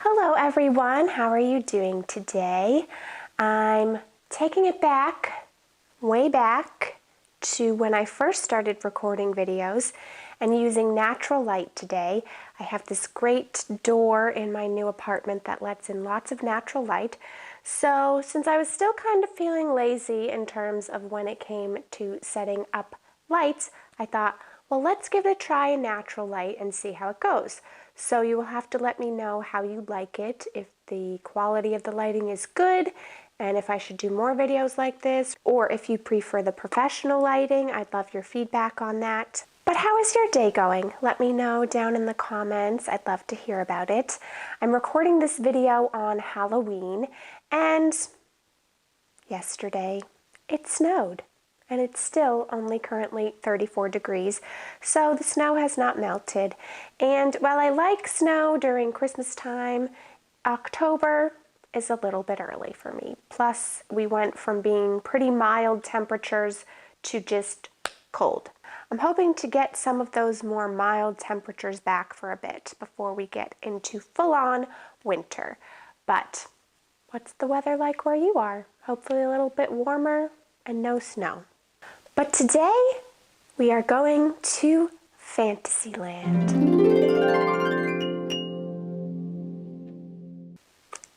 Hello everyone, how are you doing today? I'm taking it back, way back to when I first started recording videos and using natural light today. I have this great door in my new apartment that lets in lots of natural light. So since I was still kind of feeling lazy in terms of when it came to setting up lights, I thought, well, let's give it a try in natural light and see how it goes. So you will have to let me know how you like it, if the quality of the lighting is good, and if I should do more videos like this, or if you prefer the professional lighting. I'd love your feedback on that. But how is your day going? Let me know down in the comments. I'd love to hear about it. I'm recording this video on Halloween, and yesterday it snowed. And it's still only currently 34 degrees, so the snow has not melted. And while I like snow during Christmas time, October is a little bit early for me. Plus, we went from being pretty mild temperatures to just cold. I'm hoping to get some of those more mild temperatures back for a bit before we get into full-on winter. But what's the weather like where you are? Hopefully a little bit warmer and no snow. But today, we are going to Fantasyland.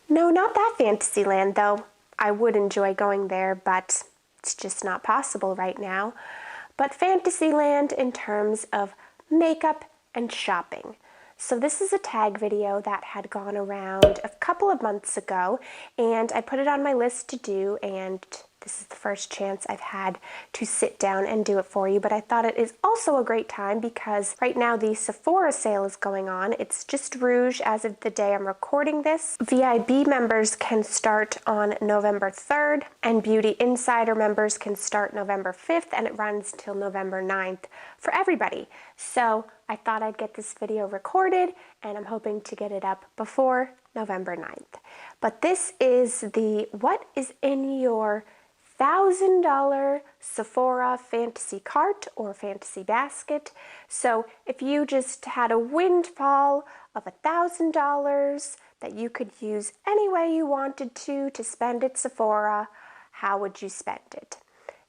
No, not that Fantasyland, though. I would enjoy going there, but it's just not possible right now. But Fantasyland in terms of makeup and shopping. So this is a tag video that had gone around a couple of months ago, and I put it on my list to do, and this is the first chance I've had to sit down and do it for you. But I thought it is also a great time because right now the Sephora sale is going on. It's just Rouge as of the day I'm recording this. VIB members can start on November 3rd, and Beauty Insider members can start November 5th, and it runs till November 9th for everybody. So I thought I'd get this video recorded, and I'm hoping to get it up before November 9th. But this is the what is in your $1,000 Sephora fantasy cart or fantasy basket. So if you just had a windfall of $1,000 that you could use any way you wanted to spend at Sephora, how would you spend it?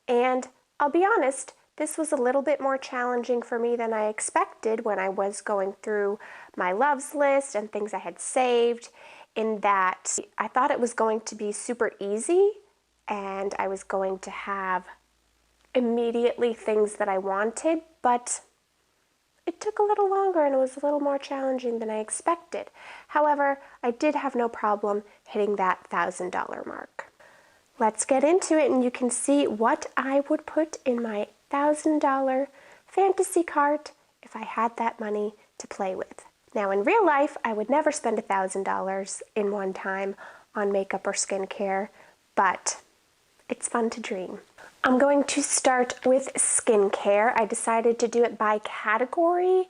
And I'll be honest, this was a little bit more challenging for me than I expected when I was going through my loves list and things I had saved, in that I thought it was going to be super easy and I was going to have immediately things that I wanted, but it took a little longer and it was a little more challenging than I expected. However, I did have no problem hitting that $1,000 mark. Let's get into it and you can see what I would put in my $1,000 fantasy cart if I had that money to play with. Now in real life, I would never spend $1,000 in one time on makeup or skincare, but it's fun to dream. I'm going to start with skincare. I decided to do it by category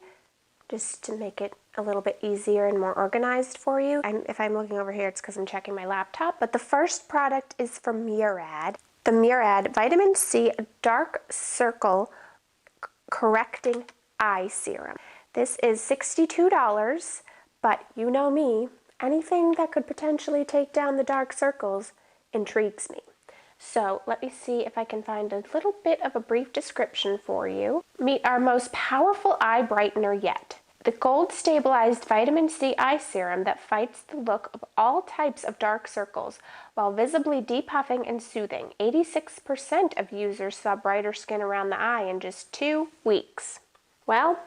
just to make it a little bit easier and more organized for you. And if I'm looking over here, it's because I'm checking my laptop. But the first product is from Murad. The Murad Vitamin C Dark Circle Correcting Eye Serum. This is $62, but you know me, anything that could potentially take down the dark circles intrigues me. So let me see if I can find a little bit of a brief description for you. Meet our most powerful eye brightener yet. The gold stabilized vitamin C eye serum that fights the look of all types of dark circles while visibly depuffing and soothing. 86% of users saw brighter skin around the eye in just 2 weeks. Well,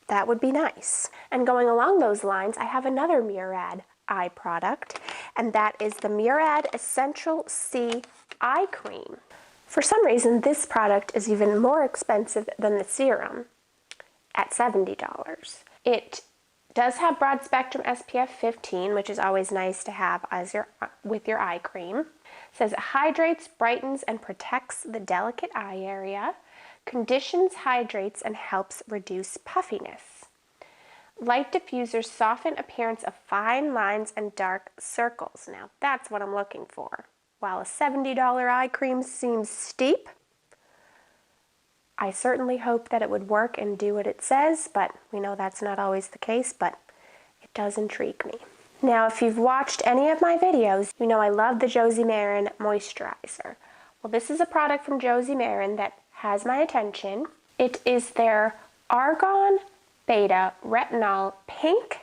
that would be nice. And going along those lines, I have another Murad eye product, and that is the Murad Essential C Eye Cream. For some reason, this product is even more expensive than the serum at $70. It does have broad spectrum SPF 15, which is always nice to have as with your eye cream. It says it hydrates, brightens, and protects the delicate eye area, conditions, hydrates, and helps reduce puffiness. Light diffusers soften appearance of fine lines and dark circles. Now that's what I'm looking for. While a $70 eye cream seems steep, I certainly hope that it would work and do what it says, but we know that's not always the case, but it does intrigue me. Now, if you've watched any of my videos, you know I love the Josie Maran moisturizer. Well, this is a product from Josie Maran that has my attention. It is their Argan Beta Retinol Pink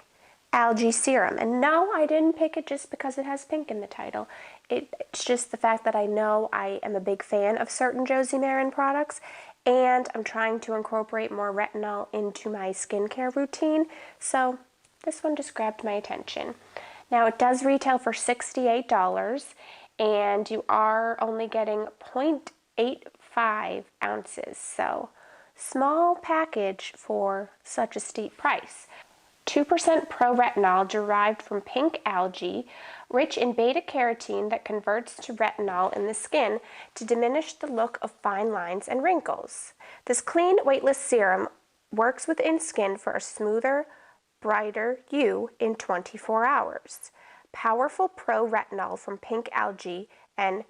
Algae Serum. And no, I didn't pick it just because it has pink in the title. It's just the fact that I know I am a big fan of certain Josie Maran products, and I'm trying to incorporate more retinol into my skincare routine, so this one just grabbed my attention. Now, it does retail for $68, and you are only getting 0.85 ounces, so small package for such a steep price. 2% pro-retinol derived from pink algae, rich in beta-carotene that converts to retinol in the skin to diminish the look of fine lines and wrinkles. This clean, weightless serum works within skin for a smoother, brighter you in 24 hours. Powerful pro-retinol from pink algae and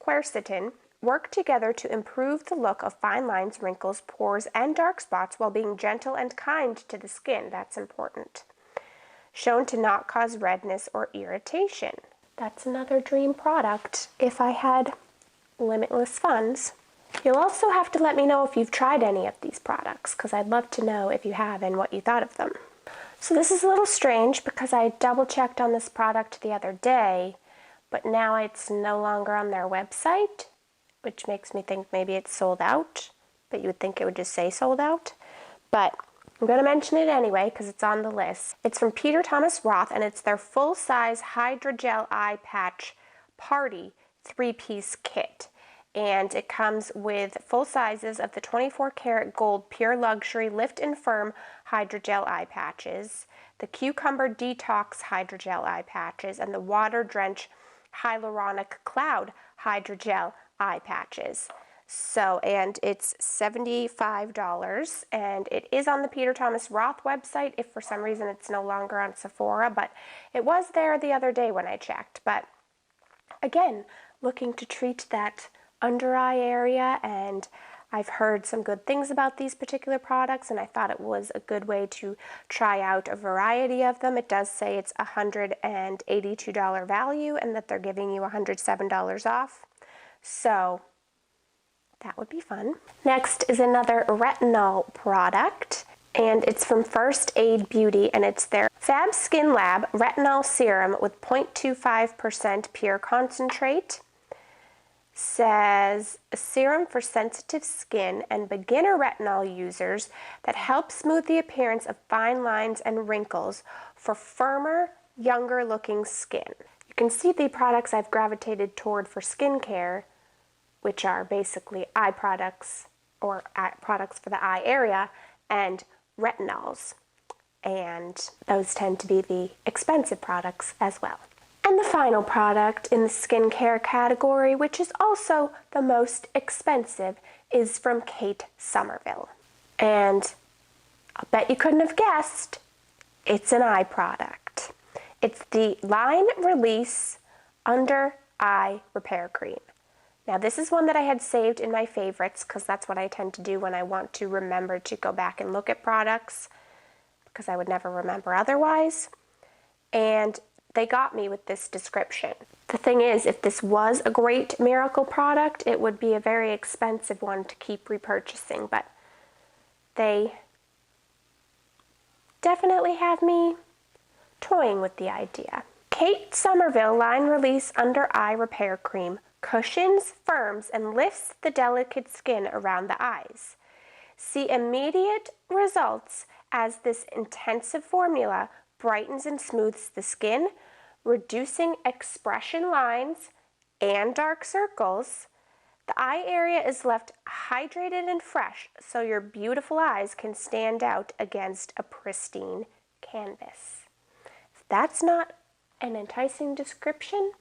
quercetin work together to improve the look of fine lines, wrinkles, pores, and dark spots while being gentle and kind to the skin. That's important. Shown to not cause redness or irritation. That's another dream product if I had limitless funds. You'll also have to let me know if you've tried any of these products, because I'd love to know if you have and what you thought of them. So this is a little strange because I double checked on this product the other day, but now it's no longer on their website, which makes me think maybe it's sold out, but you would think it would just say sold out. But I'm going to mention it anyway because it's on the list. It's from Peter Thomas Roth, and it's their full-size hydrogel eye patch party 3-piece kit. And it comes with full sizes of the 24-karat gold pure luxury lift and firm hydrogel eye patches, the cucumber detox hydrogel eye patches, and the water drench hyaluronic cloud hydrogel eye patches. So, and it's $75, and it is on the Peter Thomas Roth website if for some reason it's no longer on Sephora, but it was there the other day when I checked. But again, looking to treat that under eye area, and I've heard some good things about these particular products, and I thought it was a good way to try out a variety of them. It does say it's $182 value and that they're giving you $107 off. So that would be fun. Next is another retinol product, and it's from First Aid Beauty, and it's their Fab Skin Lab Retinol Serum with 0.25% pure concentrate. Says a serum for sensitive skin and beginner retinol users that helps smooth the appearance of fine lines and wrinkles for firmer, younger looking skin. You can see the products I've gravitated toward for skincare, which are basically eye products or products for the eye area and retinols. And those tend to be the expensive products as well. And the final product in the skincare category, which is also the most expensive, is from Kate Somerville. And I'll bet you couldn't have guessed, it's an eye product. It's the Line Release Under Eye Repair Cream. Now, this is one that I had saved in my favorites because that's what I tend to do when I want to remember to go back and look at products, because I would never remember otherwise. And they got me with this description. The thing is, if this was a great miracle product, it would be a very expensive one to keep repurchasing, but they definitely have me toying with the idea. Kate Somerville Line Release Under Eye Repair Cream cushions, firms, and lifts the delicate skin around the eyes. See immediate results as this intensive formula brightens and smooths the skin, reducing expression lines and dark circles. The eye area is left hydrated and fresh so your beautiful eyes can stand out against a pristine canvas. If that's not an enticing description,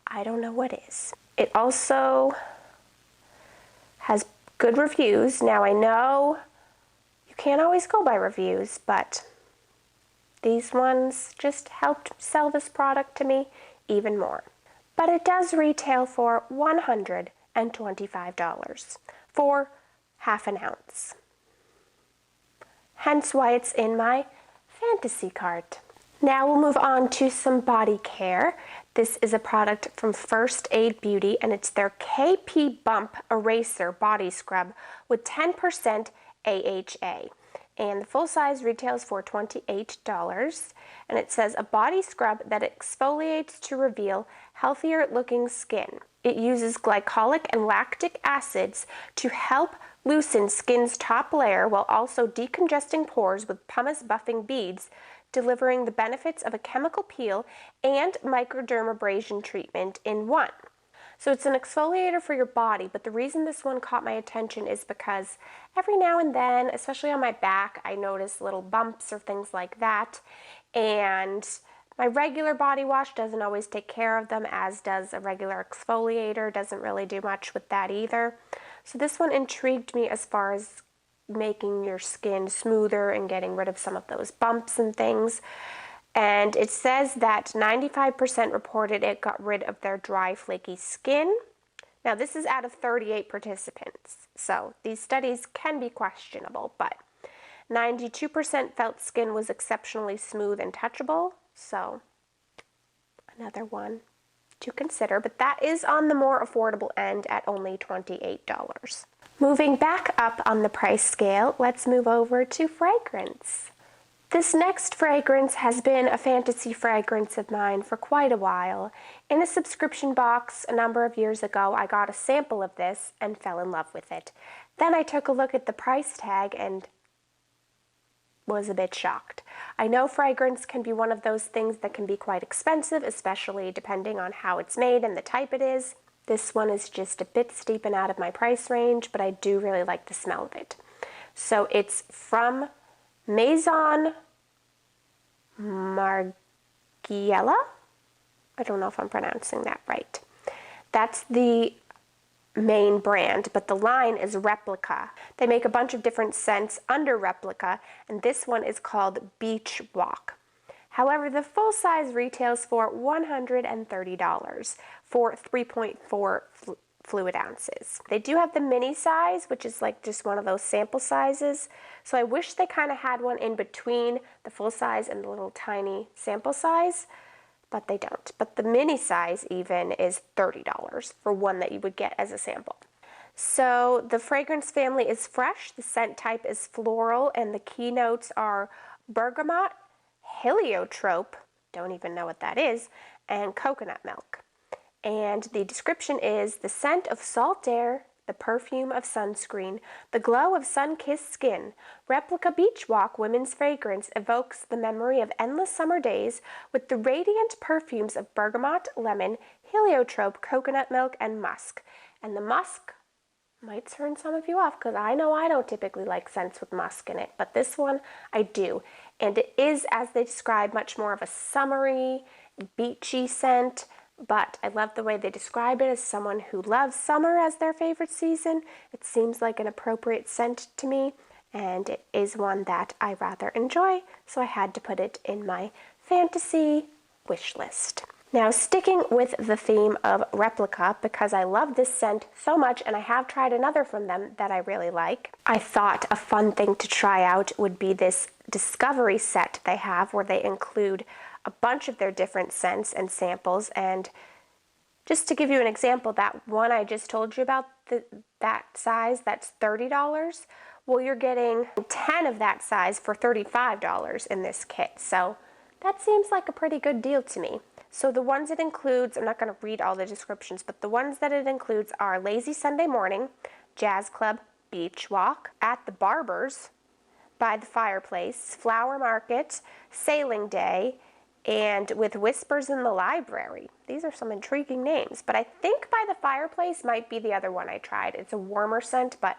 I don't know what is. It also has good reviews. Now, I know you can't always go by reviews, but these ones just helped sell this product to me even more. But it does retail for $125 for half an ounce. Hence why it's in my fantasy cart. Now we'll move on to some body care. This is a product from First Aid Beauty, and it's their KP Bump Eraser Body Scrub with 10% AHA. And the full size retails for $28. And it says a body scrub that exfoliates to reveal healthier looking skin. It uses glycolic and lactic acids to help loosen skin's top layer while also decongesting pores with pumice buffing beads, delivering the benefits of a chemical peel and microdermabrasion treatment in one. So it's an exfoliator for your body, but the reason this one caught my attention is because every now and then, especially on my back, I notice little bumps or things like that, and my regular body wash doesn't always take care of them, as does a regular exfoliator. Doesn't really do much with that either. So this one intrigued me as far as making your skin smoother and getting rid of some of those bumps and things. And it says that 95% reported it got rid of their dry, flaky skin. Now, this is out of 38 participants, so these studies can be questionable, but 92% felt skin was exceptionally smooth and touchable, so another one to consider, but that is on the more affordable end at only $28. Moving back up on the price scale, let's move over to fragrance. This next fragrance has been a fantasy fragrance of mine for quite a while. In a subscription box a number of years ago, I got a sample of this and fell in love with it. Then I took a look at the price tag and was a bit shocked. I know fragrance can be one of those things that can be quite expensive, especially depending on how it's made and the type it is. This one is just a bit steep and out of my price range, but I do really like the smell of it. So it's from Maison Margiela. I don't know if I'm pronouncing that right. That's the main brand, but the line is Replica. They make a bunch of different scents under Replica, and this one is called Beach Walk. However, the full size retails for $130 for 3.4 fluid ounces. They do have the mini size, which is like just one of those sample sizes. So I wish they kind of had one in between the full size and the little tiny sample size, but they don't. But the mini size even is $30 for one that you would get as a sample. So the fragrance family is fresh, the scent type is floral, and the key notes are bergamot, heliotrope, don't even know what that is, and coconut milk. And the description is the scent of salt air, the perfume of sunscreen, the glow of sun-kissed skin. Replica Beach Walk women's fragrance evokes the memory of endless summer days with the radiant perfumes of bergamot, lemon, heliotrope, coconut milk, and musk. And the musk might turn some of you off because I know I don't typically like scents with musk in it, but this one I do. And it is, as they describe, much more of a summery, beachy scent. But I love the way they describe it as someone who loves summer as their favorite season. It seems like an appropriate scent to me, and it is one that I rather enjoy, so I had to put it in my fantasy wish list. Now, sticking with the theme of Replica, because I love this scent so much and I have tried another from them that I really like, I thought a fun thing to try out would be this discovery set they have where they include a bunch of their different scents and samples. And just to give you an example, that one I just told you about, that size, that's $30. Well, you're getting 10 of that size for $35 in this kit. So that seems like a pretty good deal to me. So the ones it includes, I'm not going to read all the descriptions, but the ones that it includes are Lazy Sunday Morning, Jazz Club, Beach Walk, At the Barber's, By the Fireplace, Flower Market, Sailing Day, and With Whispers in the Library. These are some intriguing names, but I think By the Fireplace might be the other one I tried. It's a warmer scent, but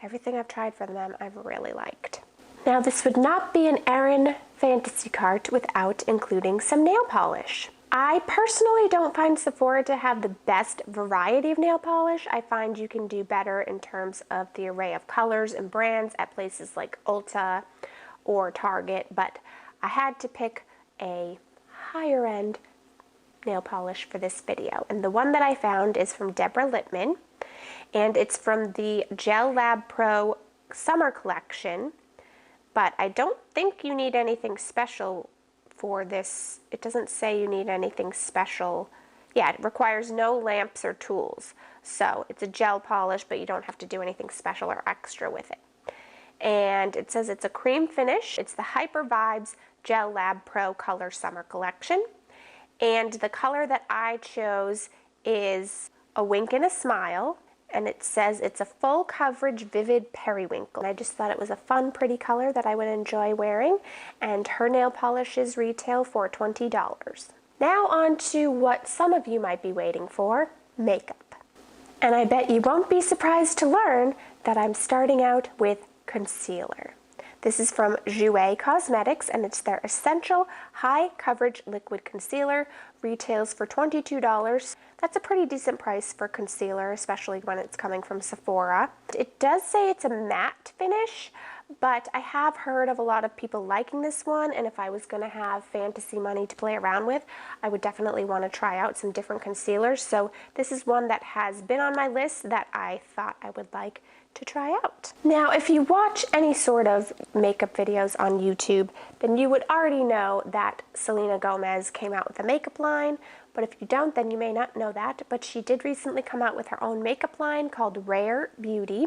everything I've tried from them I've really liked. Now, this would not be an Erin fantasy cart without including some nail polish. I personally don't find Sephora to have the best variety of nail polish. I find you can do better in terms of the array of colors and brands at places like Ulta or Target, but I had to pick a higher end nail polish for this video, and the one that I found is from Deborah Littman, and it's from the Gel Lab Pro Summer Collection, but I don't think you need anything special for this. It doesn't say you need anything special. Yeah, it requires no lamps or tools. So it's a gel polish, but you don't have to do anything special or extra with it. And it says it's a cream finish. It's the Hyper Vibes Gel Lab Pro Color Summer Collection. And the color that I chose is a Wink and a Smile. And it says it's a full coverage vivid periwinkle. And I just thought it was a fun, pretty color that I would enjoy wearing. And her nail polishes retail for $20. Now on to what some of you might be waiting for, makeup. And I bet you won't be surprised to learn that I'm starting out with concealer. This is from Jouer Cosmetics, and it's their Essential High Coverage Liquid Concealer. Retails for $22. That's a pretty decent price for concealer, especially when it's coming from Sephora. It does say it's a matte finish, but I have heard of a lot of people liking this one, and if I was going to have fantasy money to play around with, I would definitely want to try out some different concealers. So this is one that has been on my list that I thought I would like to try out. Now, if you watch any sort of makeup videos on YouTube, then you would already know that Selena Gomez came out with a makeup line, but if you don't, then you may not know that, but she did recently come out with her own makeup line called Rare Beauty,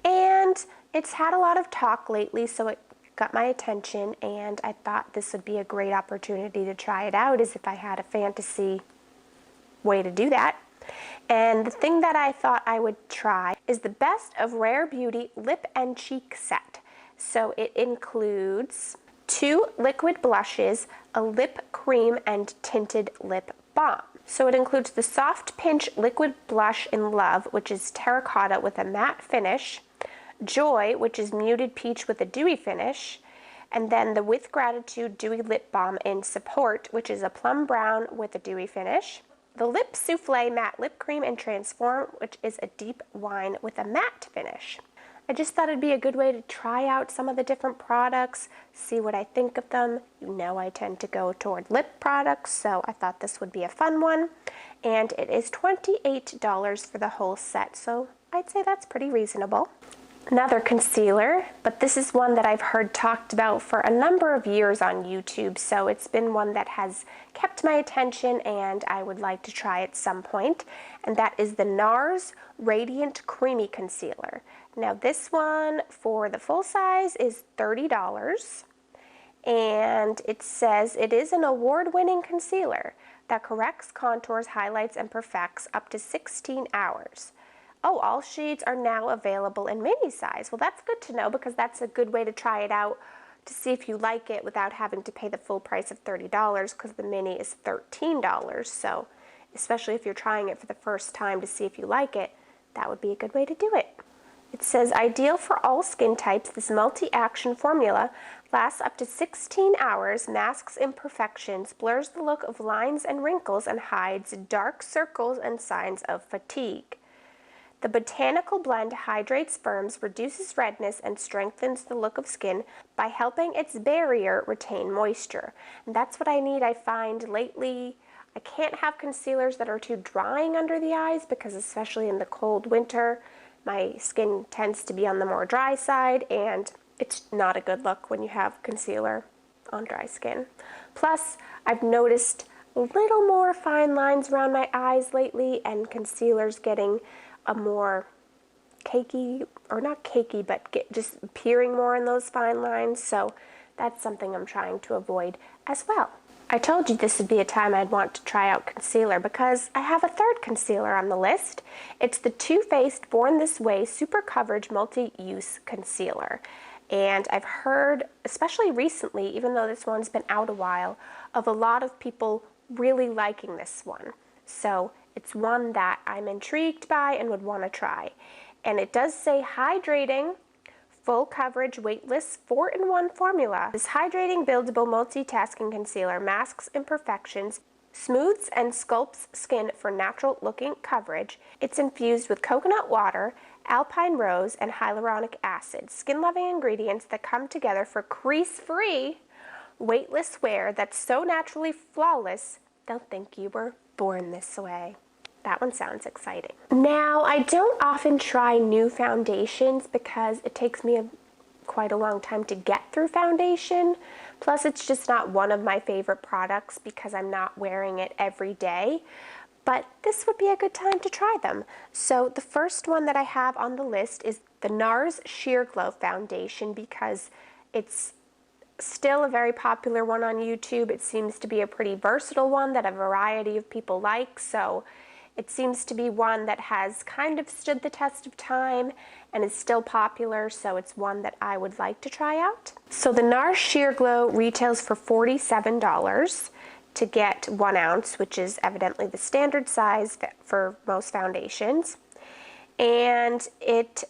and it's had a lot of talk lately, so it got my attention, and I thought this would be a great opportunity to try it out, as if I had a fantasy way to do that. And the thing that I thought I would try is the Best of Rare Beauty Lip and Cheek Set. So it includes 2 liquid blushes, a lip cream, and tinted lip balm. So it includes the Soft Pinch Liquid Blush in Love, which is terracotta with a matte finish, Joy, which is muted peach with a dewy finish, and then the With Gratitude Dewy Lip Balm in Support, which is a plum brown with a dewy finish, the Lip Souffle Matte Lip Cream in Transform, which is a deep wine with a matte finish. I just thought it'd be a good way to try out some of the different products, see what I think of them. You know I tend to go toward lip products, so I thought this would be a fun one. And it is $28 for the whole set, so I'd say that's pretty reasonable. Another concealer, but this is one that I've heard talked about for a number of years on YouTube, so it's been one that has kept my attention and I would like to try at some point, and that is the NARS Radiant Creamy Concealer. Now this one for the full size is $30, and it says it is an award-winning concealer that corrects, contours, highlights, and perfects up to 16 hours. Oh, all shades are now available in mini size. Well, that's good to know because that's a good way to try it out to see if you like it without having to pay the full price of $30 because the mini is $13. So especially if you're trying it for the first time to see if you like it, that would be a good way to do it. It says, ideal for all skin types, this multi-action formula lasts up to 16 hours, masks imperfections, blurs the look of lines and wrinkles, and hides dark circles and signs of fatigue. The botanical blend hydrates, firms, reduces redness, and strengthens the look of skin by helping its barrier retain moisture. And that's what I need. I find lately I can't have concealers that are too drying under the eyes because especially in the cold winter, my skin tends to be on the more dry side, and it's not a good look when you have concealer on dry skin. Plus, I've noticed a little more fine lines around my eyes lately, and concealer's getting a more cakey, or not cakey, but just appearing more in those fine lines, so that's something I'm trying to avoid as well. I told you this would be a time I'd want to try out concealer because I have a third concealer on the list. It's the Too Faced Born This Way Super Coverage Multi-Use Concealer. And I've heard, especially recently, even though this one's been out a while, of a lot of people really liking this one. So it's one that I'm intrigued by and would want to try. And it does say hydrating, full coverage, weightless, 4-in-1 formula. This hydrating, buildable, multitasking concealer masks imperfections, smooths and sculpts skin for natural looking coverage. It's infused with coconut water, alpine rose, and hyaluronic acid, skin loving ingredients that come together for crease-free, weightless wear that's so naturally flawless, they'll think you were born this way. That one sounds exciting. Now, I don't often try new foundations because it takes me quite a long time to get through foundation, Plus, it's just not one of my favorite products because I'm not wearing it every day. But this would be a good time to try them. So the first one that I have on the list is the NARS Sheer Glow Foundation because it's still a very popular one on YouTube. It seems to be a pretty versatile one that a variety of people like, so it seems to be one that has kind of stood the test of time and is still popular, so it's one that I would like to try out. So the NARS Sheer Glow retails for $47 to get 1 ounce, which is evidently the standard size for most foundations. And it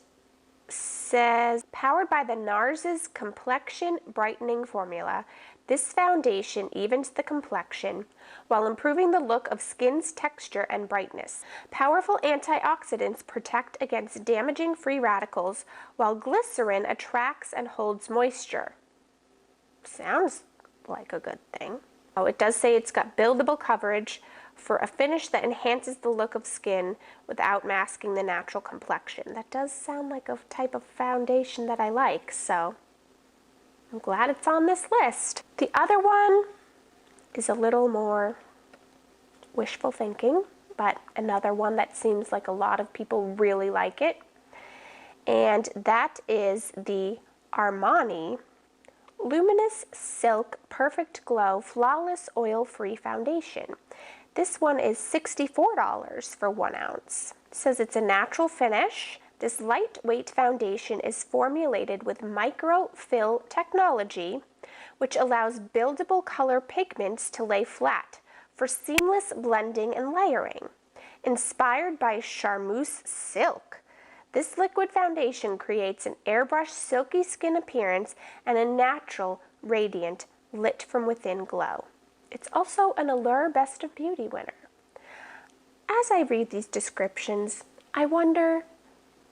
says, powered by the NARS's Complexion Brightening Formula, this foundation evens the complexion while improving the look of skin's texture and brightness. Powerful antioxidants protect against damaging free radicals, while glycerin attracts and holds moisture. Sounds like a good thing. Oh, it does say it's got buildable coverage for a finish that enhances the look of skin without masking the natural complexion. That does sound like a type of foundation that I like, so I'm glad it's on this list. The other one is a little more wishful thinking, but another one that seems like a lot of people really like it. And that is the Armani Luminous Silk Perfect Glow Flawless Oil-Free Foundation. This one is $64 for 1 ounce. It says it's a natural finish. This lightweight foundation is formulated with microfill technology, which allows buildable color pigments to lay flat for seamless blending and layering. Inspired by charmeuse silk, this liquid foundation creates an airbrushed silky skin appearance and a natural, radiant, lit from within glow. It's also an Allure Best of Beauty winner. As I read these descriptions, I wonder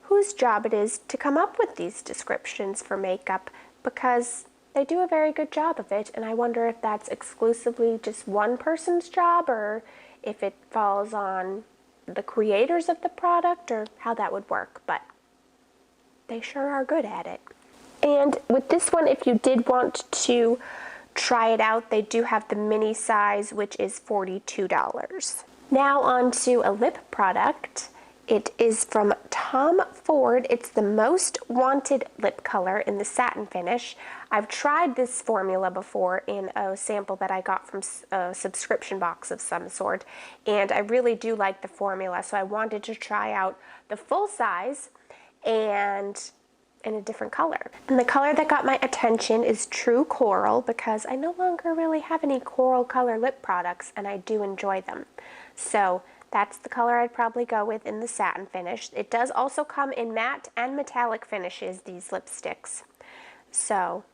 whose job it is to come up with these descriptions for makeup, because they do a very good job of it, and I wonder if that's exclusively just one person's job or if it falls on the creators of the product or how that would work, but they sure are good at it. And with this one, if you did want to try it out, they do have the mini size, which is $42. Now on to a lip product. It is from Tom Ford. It's the Most Wanted lip color in the satin finish. I've tried this formula before in a sample that I got from a subscription box of some sort, and I really do like the formula, so I wanted to try out the full size and in a different color. And the color that got my attention is True Coral, because I no longer really have any coral color lip products, and I do enjoy them. So that's the color I'd probably go with in the satin finish. It does also come in matte and metallic finishes, these lipsticks. So,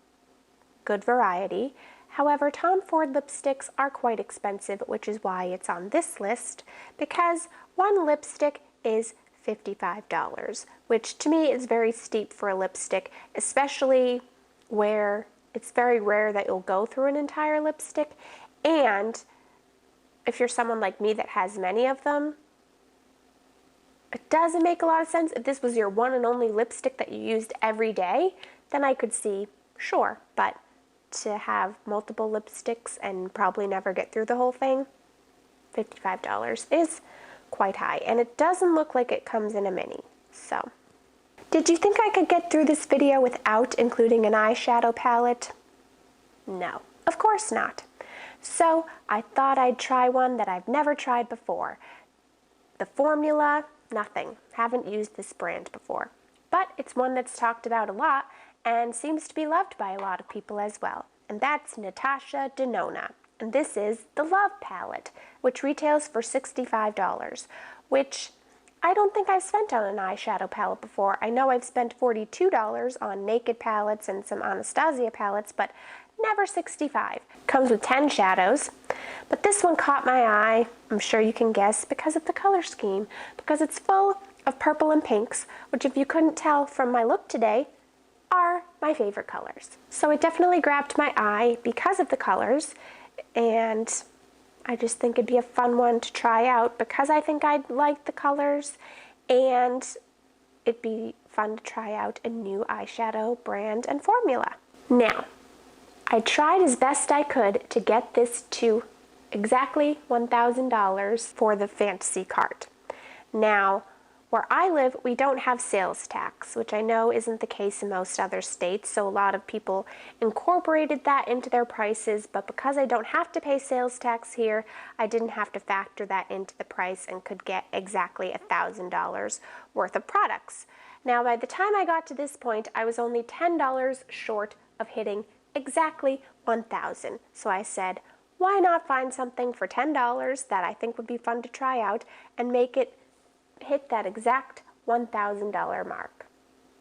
good variety. However, Tom Ford lipsticks are quite expensive, which is why it's on this list, because one lipstick is $55, which to me is very steep for a lipstick, especially where it's very rare that you'll go through an entire lipstick, and if you're someone like me that has many of them, it doesn't make a lot of sense. If this was your one and only lipstick that you used every day, then I could see, sure, but to have multiple lipsticks and probably never get through the whole thing, $55 is quite high, and it doesn't look like it comes in a mini. So, did you think I could get through this video without including an eyeshadow palette? No, of course not. So I thought I'd try one that I've never tried before. The formula, nothing. Haven't used this brand before. But it's one that's talked about a lot and seems to be loved by a lot of people as well. And that's Natasha Denona. And this is the Love Palette, which retails for $65, which I don't think I've spent on an eyeshadow palette before. I know I've spent $42 on Naked palettes and some Anastasia palettes, but never $65. Comes with 10 shadows, but this one caught my eye, I'm sure you can guess, because of the color scheme, because it's full of purple and pinks, which if you couldn't tell from my look today, are my favorite colors. So it definitely grabbed my eye because of the colors, and I just think it'd be a fun one to try out because I think I'd like the colors, and it'd be fun to try out a new eyeshadow brand and formula. Now, I tried as best I could to get this to exactly $1,000 for the fantasy cart. Now, where I live, we don't have sales tax, which I know isn't the case in most other states, so a lot of people incorporated that into their prices, but because I don't have to pay sales tax here, I didn't have to factor that into the price and could get exactly $1,000 worth of products. Now, by the time I got to this point, I was only $10 short of hitting exactly $1,000. So I said, why not find something for $10 that I think would be fun to try out and make it hit that exact $1,000 mark.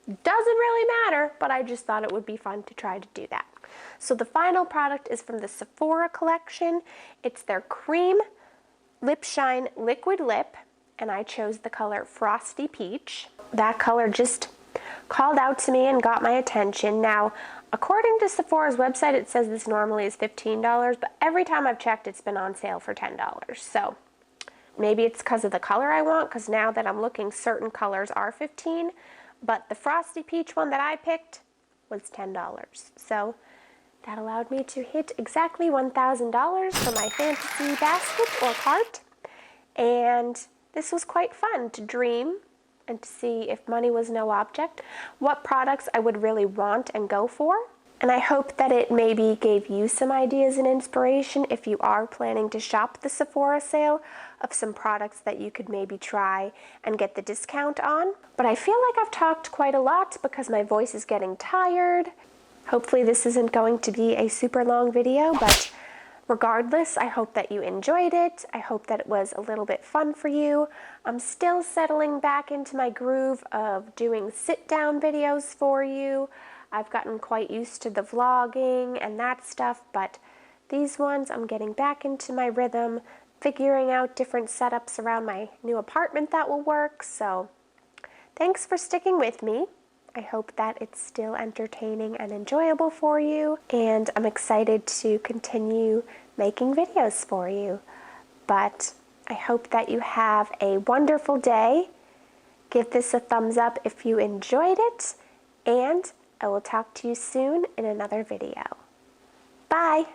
Doesn't really matter, but I just thought it would be fun to try to do that. So the final product is from the Sephora collection. It's their Cream Lip Shine Liquid Lip, and I chose the color Frosty Peach. That color just called out to me and got my attention. Now, according to Sephora's website, it says this normally is $15, but every time I've checked, it's been on sale for $10. So maybe it's because of the color I want, because now that I'm looking, certain colors are $15, but the Frosty Peach one that I picked was $10. So that allowed me to hit exactly $1,000 for my fantasy basket or cart. And this was quite fun to dream and to see, if money was no object, what products I would really want and go for. And I hope that it maybe gave you some ideas and inspiration if you are planning to shop the Sephora sale, of some products that you could maybe try and get the discount on. But I feel like I've talked quite a lot because my voice is getting tired. Hopefully this isn't going to be a super long video, but regardless, I hope that you enjoyed it. I hope that it was a little bit fun for you. I'm still settling back into my groove of doing sit-down videos for you. I've gotten quite used to the vlogging and that stuff, but these ones I'm getting back into my rhythm, figuring out different setups around my new apartment that will work. So thanks for sticking with me. I hope that it's still entertaining and enjoyable for you, and I'm excited to continue making videos for you. But I hope that you have a wonderful day. Give this a thumbs up if you enjoyed it, and I will talk to you soon in another video. Bye!